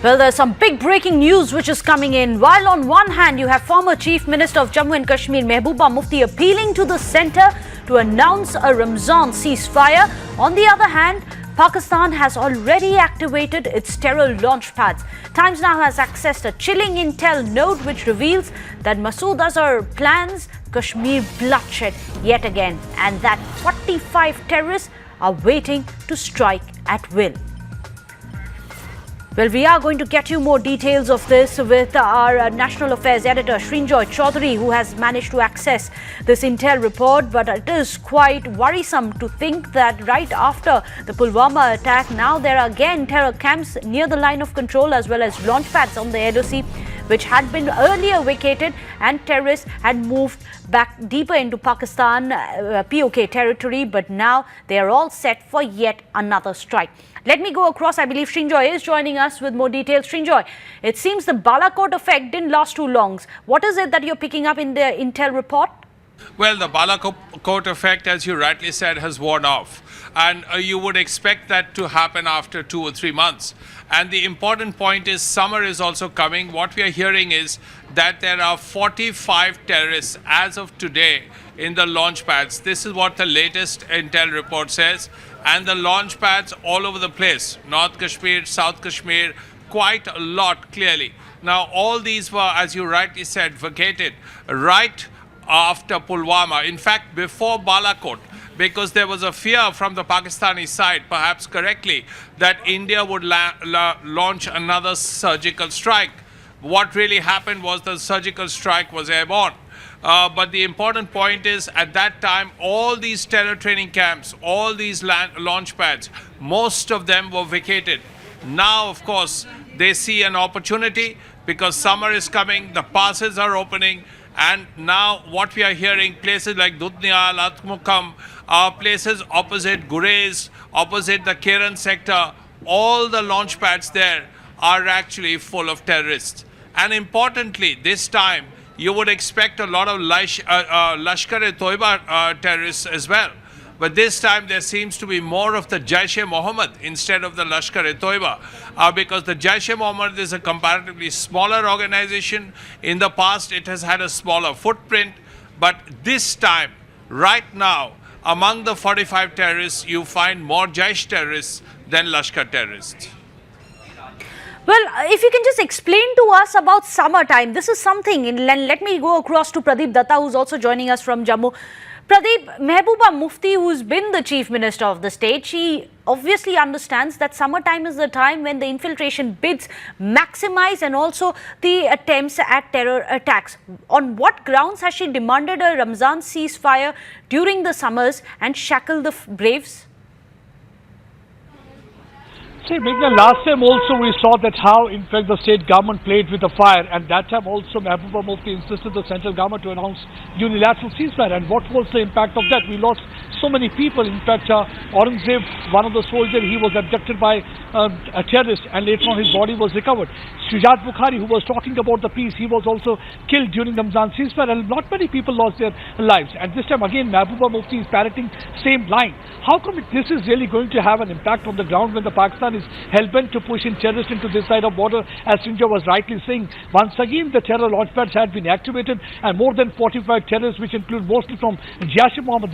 Well, there's some big breaking news which is coming in. While on one hand, you have former Chief Minister of Jammu and Kashmir, Mehbooba Mufti, appealing to the centre to announce a Ramzan ceasefire. On the other hand, Pakistan has already activated its terror launch pads. Times now has accessed a chilling intel note which reveals that Masood Azhar plans Kashmir bloodshed yet again, and that 45 terrorists are waiting to strike at will. Well, we are going to get you more details of this with our National Affairs Editor, Srinjoy Chaudhary, who has managed to access this intel report. But it is quite worrisome to think that right after the Pulwama attack, now there are again terror camps near the line of control as well as launch pads on the LOC, which had been earlier vacated, and terrorists had moved back deeper into Pakistan POK territory. But now they are all set for yet another strike. Let me go across. I believe Srinjoy is joining us with more details. Srinjoy, it seems the Balakot effect didn't last too long. What is it that you're picking up in the intel report? Well, the Balakot effect, as you rightly said, has worn off. And you would expect that to happen after 2 or 3 months. And the important point is summer is also coming. What we are hearing is that there are 45 terrorists as of today in the launch pads. This is what the latest intel report says. And the launch pads all over the place, North Kashmir, South Kashmir, quite a lot clearly. Now, all these were, as you rightly said, vacated right after Pulwama. In fact, before Balakot, because there was a fear from the Pakistani side, perhaps correctly, that India would launch another surgical strike. What really happened was the surgical strike was airborne. But the important point is, at that time, all these terror training camps, all these launch pads, most of them were vacated. Now, of course, they see an opportunity because summer is coming, the passes are opening, and now what we are hearing, places like Dudnial, Atmukam, places opposite Gurez, opposite the Keren sector, all the launch pads there are actually full of terrorists. And importantly, this time, you would expect a lot of Lashkar-e-Toiba terrorists as well. But this time there seems to be more of the Jaish-e-Mohammed instead of the Lashkar-e-Toiba, because the Jaish-e-Mohammed is a comparatively smaller organization. In the past, it has had a smaller footprint. But this time, right now, among the 45 terrorists, you find more Jaish terrorists than Lashkar terrorists. Well, if you can just explain to us about summertime. This is something, and let me go across to Pradeep Datta, who's also joining us from Jammu. Pradeep, Mehbooba Mufti, who's been the Chief Minister of the state, she obviously understands that summertime is the time when the infiltration bids maximize and also the attempts at terror attacks. On what grounds has she demanded a Ramzan ceasefire during the summers and shackle the braves? See, Meghna, last time also we saw that how, in fact, the state government played with the fire, and that time also Mehbooba Mufti insisted the central government to announce unilateral ceasefire. And what was the impact of that? We lost so many people. In fact, Aurangzeb, one of the soldiers, he was abducted by a terrorist, and later on his body was recovered. Shujat Bukhari, who was talking about the peace, he was also killed during the Ramzan ceasefire, and not many people lost their lives. And this time again, Mehbooba Mufti is parroting same line. How come this is really going to have an impact on the ground when the Pakistan is hell-bent to push in terrorists into this side of border? As Srinjoy was rightly saying, once again the terror launch pads had been activated, and more than 45 terrorists, which include mostly from Jaish-e-Mohammed,